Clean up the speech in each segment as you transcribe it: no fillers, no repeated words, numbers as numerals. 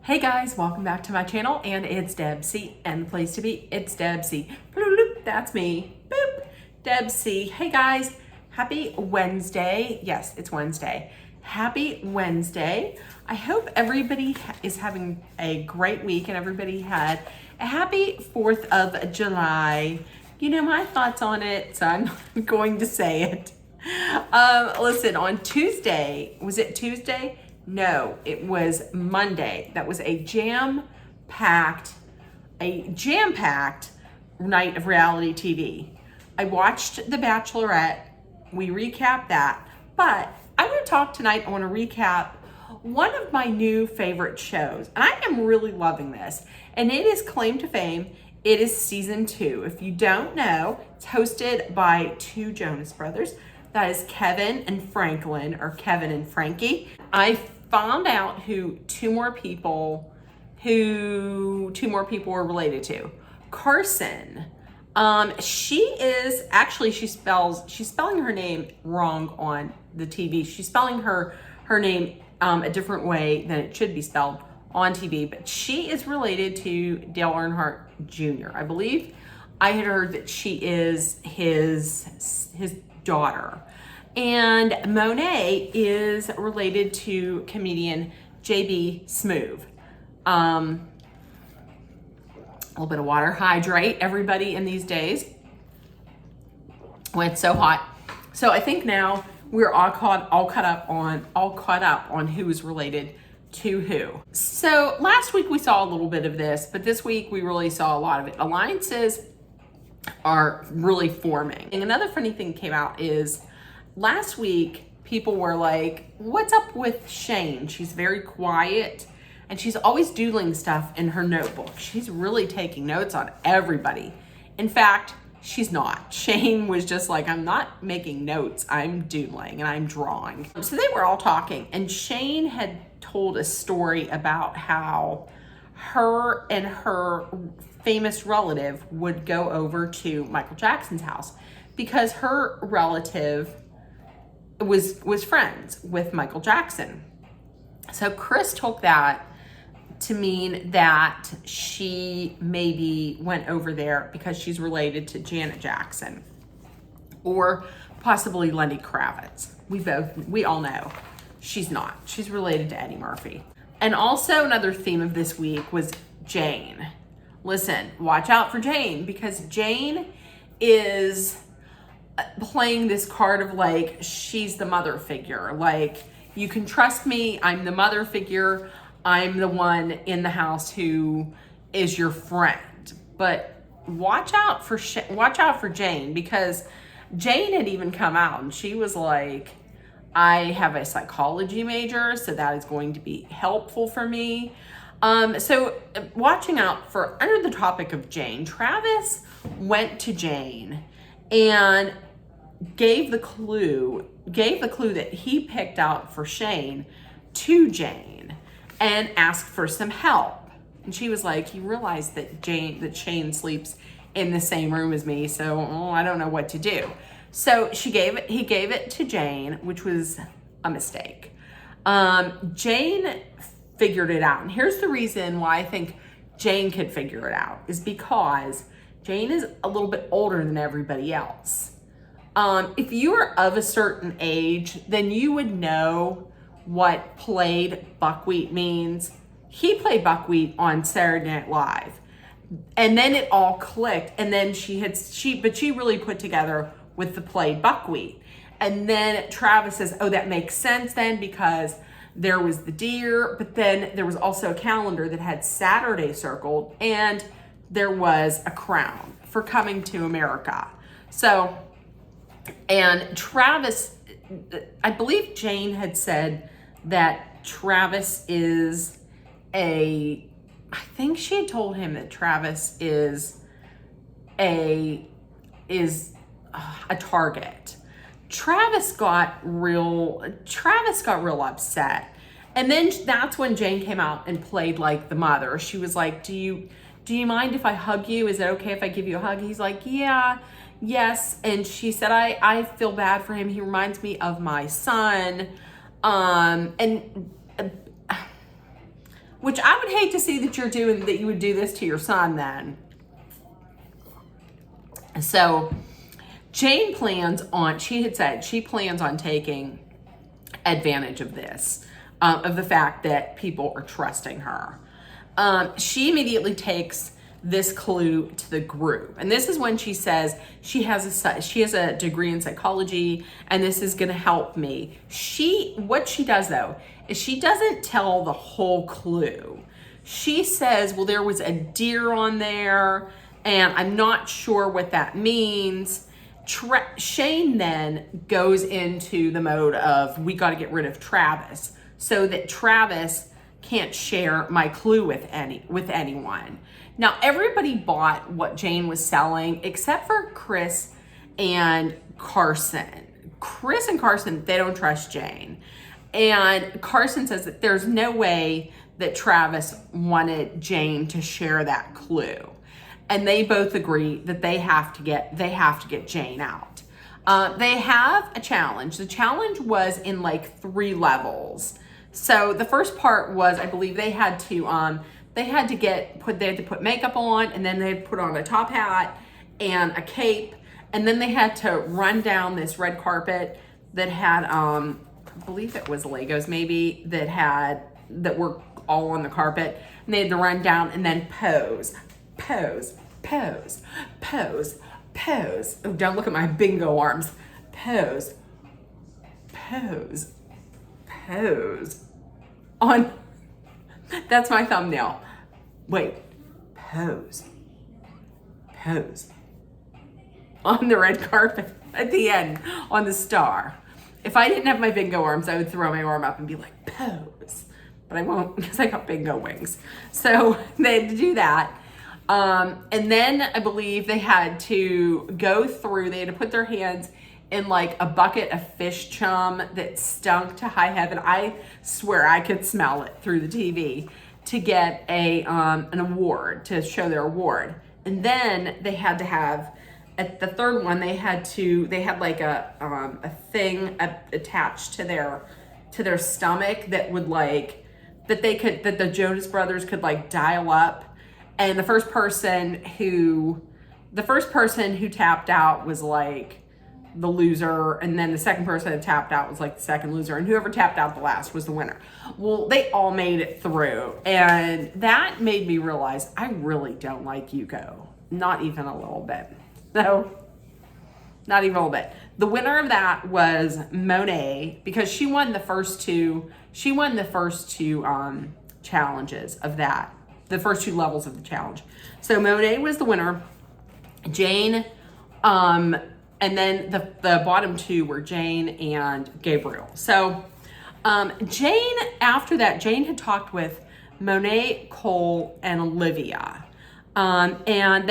Hey guys, welcome back to my channel, and it's Deb C, and the place to be, it's Deb C. Bloop, that's me. Boop, Deb C. Hey guys, happy Wednesday. Yes, it's Wednesday. Happy Wednesday. I hope everybody is having a great week and everybody had a happy 4th of July. You know my thoughts on it, so I'm not going to say it. Listen, on Tuesday, was it Tuesday? No, it was Monday. That was a jam-packed night of reality TV. I watched The Bachelorette. We recapped that. But I want to talk tonight, I want to recap one of my new favorite shows. And I am really loving this. And it is Claim to Fame. It is season 2. If you don't know, it's hosted by two Jonas brothers. That is Kevin and Franklin, or Kevin and Frankie. I found out who two more people were related to. Carson. She's spelling her name wrong on the TV. She's spelling her name a different way than it should be spelled on TV, but she is related to Dale Earnhardt Jr. I believe I had heard that she is his daughter. And Monet is related to comedian JB Smoove. A little bit of water. Hydrate, everybody, in these days when it's so hot. So I think now we're all caught up on who is related to who. So last week we saw a little bit of this, but this week we really saw a lot of it. Alliances are really forming. And another funny thing came out is last week, people were like, what's up with Shane? She's very quiet and she's always doodling stuff in her notebook. She's really taking notes on everybody. In fact, she's not. Shane was just like, I'm not making notes, I'm doodling and I'm drawing. So they were all talking, and Shane had told a story about how her and her famous relative would go over to Michael Jackson's house because her relative was friends with Michael Jackson. So Chris took that to mean that she maybe went over there because she's related to Janet Jackson or possibly Lenny Kravitz. We all know she's not. She's related to Eddie Murphy. And also another theme of this week was Jane. Listen, watch out for Jane, because Jane is playing this card of like, she's the mother figure. Like, you can trust me, I'm the mother figure. I'm the one in the house who is your friend. But watch out for Jane, because Jane had even come out and she was like, I have a psychology major, so that is going to be helpful for me. So watching out for, under the topic of Jane, Travis went to Jane and gave the clue that he picked out for Shane to Jane and asked for some help. And she was like, you realize that Shane sleeps in the same room as me, so I don't know what to do. So he gave it to Jane, which was a mistake. Jane figured it out. And here's the reason why I think Jane could figure it out, is because Jane is a little bit older than everybody else. If you are of a certain age, then you would know what played buckwheat means. He played buckwheat on Saturday Night Live. And then it all clicked. And then she really put together with the played buckwheat. And then Travis says, oh, that makes sense then, because there was the deer, but then there was also a calendar that had Saturday circled, and there was a crown for coming to America. So, and Travis, I believe Jane had said that Travis I think she had told him that Travis is a target. Travis got real upset. And then that's when Jane came out and played like the mother. She was like, do you mind if I hug you? Is it okay if I give you a hug? He's like, yeah, yes. And she said, I feel bad for him. He reminds me of my son. And which I would hate to see that you would do this to your son then. So Jane she had said she plans on taking advantage of this, of the fact that people are trusting her. She immediately takes this clue to the group. And this is when she says she has a degree in psychology and this is going to help me. What she does though is she doesn't tell the whole clue. She says, well, there was a deer on there and I'm not sure what that means. Shane then goes into the mode of, we got to get rid of Travis so that Travis can't share my clue with anyone. Now, everybody bought what Jane was selling except for Chris and Carson. Chris and Carson, they don't trust Jane. And Carson says that there's no way that Travis wanted Jane to share that clue. And they both agree that they have to get Jane out. They have a challenge. The challenge was in like 3 levels. So the first part was, I believe they had to put makeup on, and then they had to put on a top hat and a cape, and then they had to run down this red carpet that had I believe it was Legos maybe that were all on the carpet, and they had to run down and then pose. Oh, don't look at my bingo arms. Pose on. That's my thumbnail. Wait, pose on the red carpet at the end on the star. If I didn't have my bingo arms, I would throw my arm up and be like, pose. But I won't because I got bingo wings. So they had to do that. And then I believe they had to they had to put their hands in like a bucket of fish chum that stunk to high heaven. I swear I could smell it through the TV, to get an award, to show their award. And then they had to have, at the third one, they had like a thing attached to their stomach that would like, that the Jonas Brothers could like dial up. And the first person who tapped out was like the loser, and then the second person that tapped out was like the second loser, and whoever tapped out the last was the winner. Well, they all made it through, and that made me realize I really don't like Yuko. Not even a little bit. No, not even a little bit. The winner of that was Monet, because she won the first two challenges of that. The first 2 levels of the challenge. So Monet was the winner. Jane, and then the bottom 2 were Jane and Gabriel. So Jane, after that, Jane had talked with Monet, Cole, and Olivia. And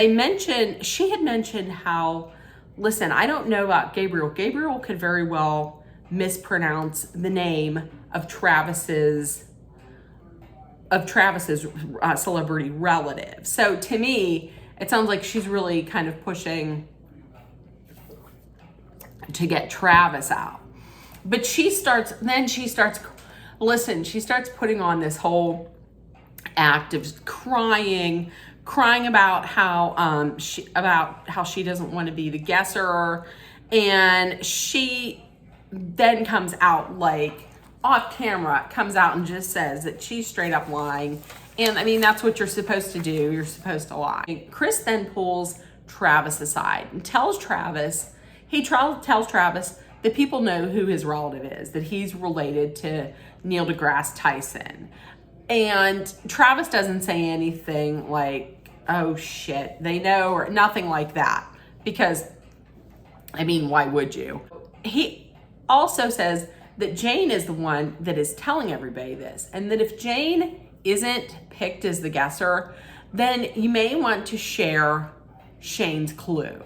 she had mentioned how, listen, I don't know about Gabriel. Gabriel could very well mispronounce the name of Travis's celebrity relative. So to me, it sounds like she's really kind of pushing to get Travis out. But she starts putting on this whole act of crying about how she doesn't want to be the guesser, and she then comes out like off camera, comes out and just says that she's straight up lying. And I mean, that's what you're supposed to do. You're supposed to lie. Chris then pulls Travis aside and tells Travis that people know who his relative is, that he's related to Neil deGrasse Tyson. And Travis doesn't say anything like, oh shit, they know, or nothing like that. Because, I mean, why would you? He also says that Jane is the one that is telling everybody this, and that if Jane isn't picked as the guesser, then you may want to share Shane's clue.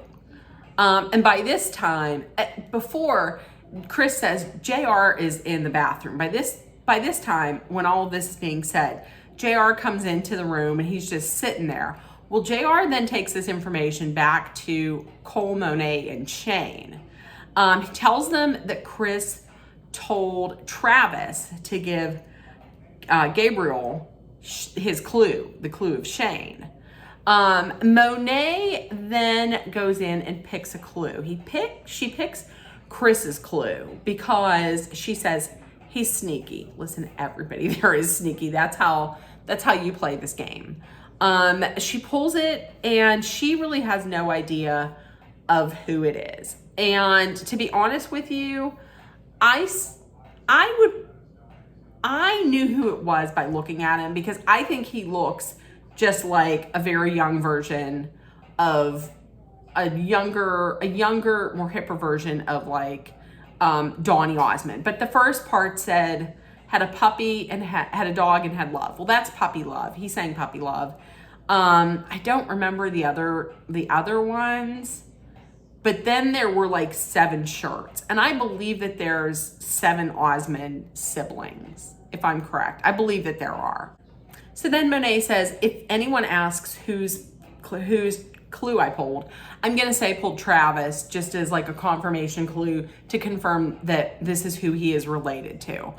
And by this time, before Chris says JR is in the bathroom, by this time, when all of this is being said, JR comes into the room and he's just sitting there. Well, JR then takes this information back to Cole, Monet, and Shane. He tells them that Chris told Travis to give Gabriel his clue, the clue of Shane. Monet then goes in and picks a clue. She picks Chris's clue because she says he's sneaky. Listen, everybody there is sneaky. That's how you play this game. She pulls it and she really has no idea of who it is. And to be honest with you, I knew who it was by looking at him because I think he looks just like a very young version of a younger, more hipper version of like Donny Osmond. But the first part said had a puppy and had a dog and had love. Well, that's Puppy Love. He sang Puppy Love. I don't remember the other ones. But then there were like 7 shirts. And I believe that there's 7 Osmond siblings, if I'm correct. I believe that there are. So then Monet says, if anyone asks whose clue I pulled, I'm going to say I pulled Travis just as like a confirmation clue to confirm that this is who he is related to.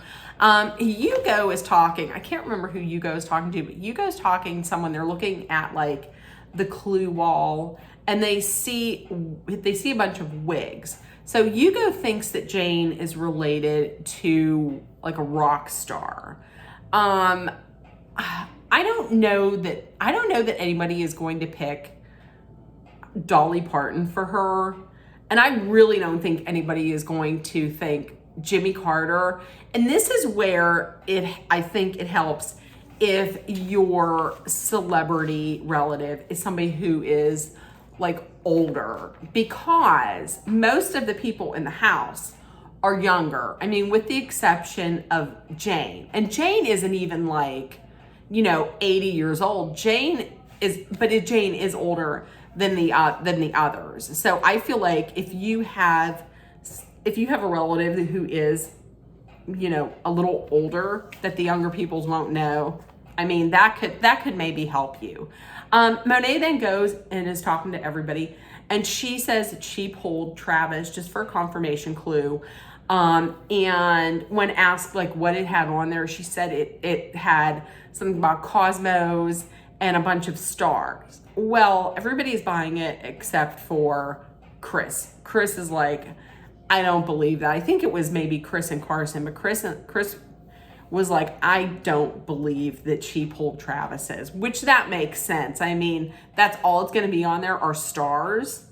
Hugo is talking. I can't remember who Hugo is talking to, but Hugo's talking to someone. They're looking at like the clue wall and they see a bunch of wigs. So Hugo thinks that Jane is related to like a rock star. I don't know that anybody is going to pick Dolly Parton for her. And I really don't think anybody is going to think Jimmy Carter. And this is where I think it helps if your celebrity relative is somebody who is like older, because most of the people in the house are younger. I mean, with the exception of Jane. And Jane isn't even like, 80 years old. Jane is older than the others. So I feel like if you have a relative who is, a little older that the younger peoples won't know, I mean, that could maybe help you. Monet then goes and is talking to everybody, and she says that she pulled Travis just for a confirmation clue. And when asked like what it had on there, she said it had something about cosmos and a bunch of stars. Well, everybody's buying it except for Chris. Chris is like, I don't believe that. I think it was maybe Chris and Carson, but Chris was like, I don't believe that she pulled Travis's, which that makes sense. I mean, that's all it's going to be on there are stars.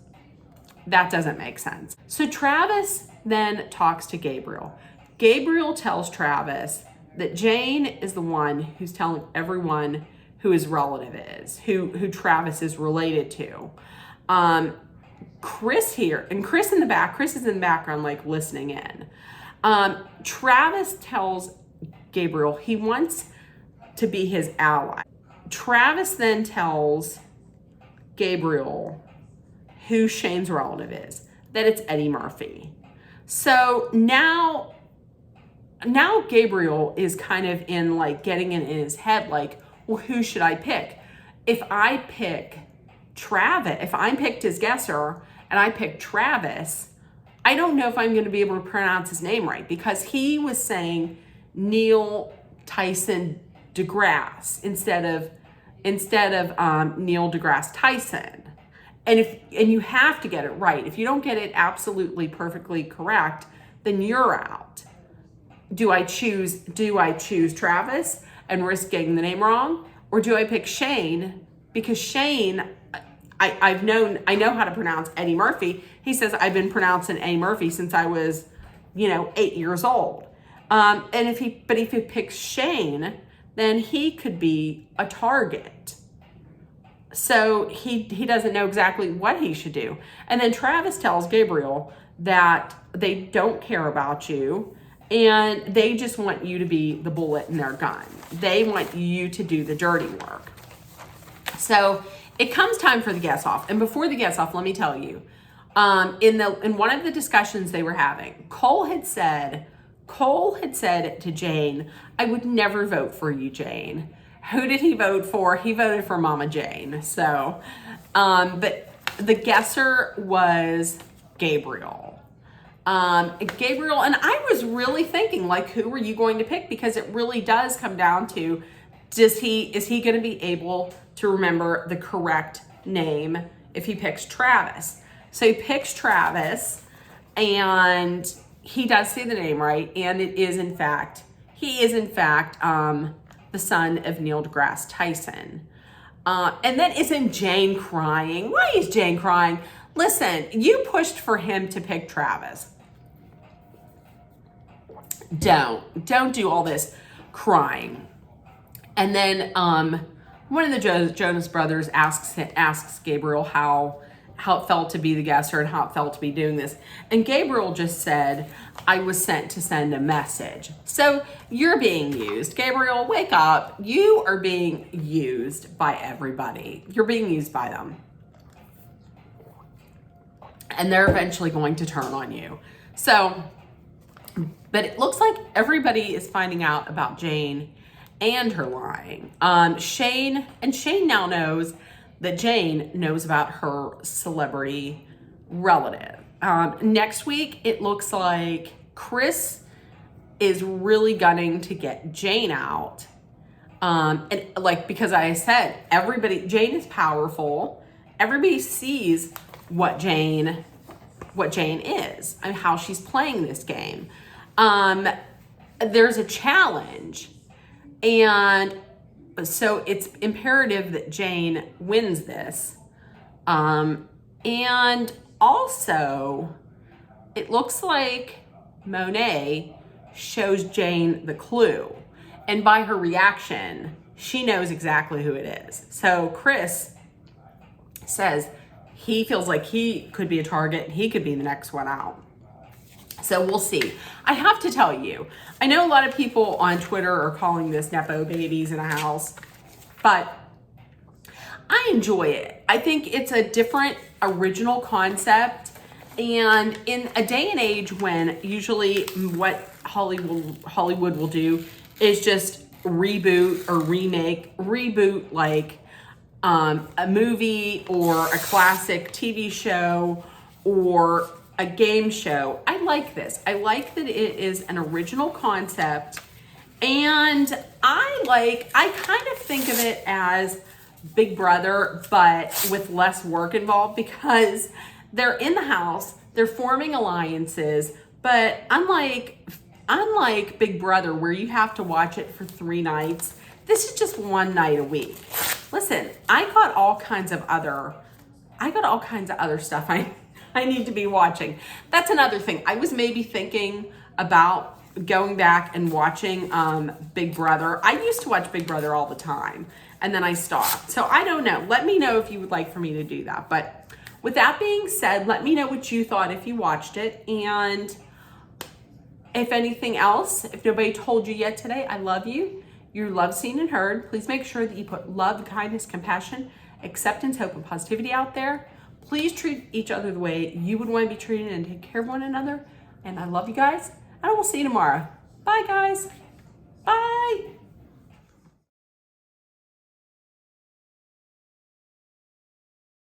That doesn't make sense. So Travis then talks to Gabriel. Gabriel tells Travis that Jane is the one who's telling everyone who his relative is, who Travis is related to. Chris here, and Chris is in the background, like listening in. Travis tells Gabriel he wants to be his ally. Travis then tells Gabriel who Shane's relative is, that it's Eddie Murphy. So now Gabriel is kind of in like getting in his head like, well, who should I pick? If I pick Travis, if I'm picked as guesser and I pick Travis, I don't know if I'm going to be able to pronounce his name right, because he was saying Neil Tyson deGrasse instead of Neil deGrasse Tyson. And you have to get it right. If you don't get it absolutely perfectly correct, then you're out. Do I choose Travis and risk getting the name wrong? Or do I pick Shane? Because Shane, I know how to pronounce Eddie Murphy. He says I've been pronouncing Eddie Murphy since I was, 8 years old. And if he picks Shane, then he could be a target. So he doesn't know exactly what he should do. And then Travis tells Gabriel that they don't care about you and they just want you to be the bullet in their gun. They want you to do the dirty work. So it comes time for the guess off. And before the guess off, let me tell you, in one of the discussions they were having, Cole had said to Jane, I would never vote for you, Jane. Who did he vote for? He voted for Mama Jane. So, but the guesser was Gabriel. Gabriel, and I was really thinking, like, who are you going to pick? Because it really does come down to, is he going to be able to remember the correct name if he picks Travis? So he picks Travis, and he does say the name right, and he is in fact the son of Neil deGrasse Tyson. And then isn't Jane crying? Why is Jane crying? Listen, you pushed for him to pick Travis. Don't do all this crying. And then one of the Jonas Brothers asks Gabriel how it felt to be the guesser and how it felt to be doing this. And Gabriel just said, I was sent to send a message. So you're being used. Gabriel, wake up. You are being used by everybody. You're being used by them. And they're eventually going to turn on you. So, but it looks like everybody is finding out about Jane and her lying. Shane now knows that Jane knows about her celebrity relative. Next week, it looks like Chris is really gunning to get Jane out. And like, because I said, Jane is powerful. Everybody sees what Jane is and how she's playing this game. There's a challenge, and so it's imperative that Jane wins this. And also, it looks like Monet shows Jane the clue. And by her reaction, she knows exactly who it is. So Chris says he feels like he could be a target. He could be the next one out. So we'll see. I have to tell you, I know a lot of people on Twitter are calling this Nepo babies in a house, but I enjoy it. I think it's a different, original concept. And in a day and age when usually what Hollywood will do is just reboot or reboot like a movie or a classic TV show or a game show. I like this. I like that it is an original concept, and I kind of think of it as Big Brother, but with less work involved, because they're in the house, they're forming alliances, but unlike Big Brother, where you have to watch it for 3 nights, this is just 1 night a week. Listen, I got all kinds of other stuff I need to be watching. That's another thing. I was maybe thinking about going back and watching Big Brother. I used to watch Big Brother all the time, and then I stopped. So I don't know. Let me know if you would like for me to do that. But with that being said, let me know what you thought if you watched it. And if anything else, if nobody told you yet today, I love you. You're loved, seen, and heard. Please make sure that you put love, kindness, compassion, acceptance, hope, and positivity out there. Please treat each other the way you would want to be treated and take care of one another. And I love you guys. And I will see you tomorrow. Bye, guys. Bye.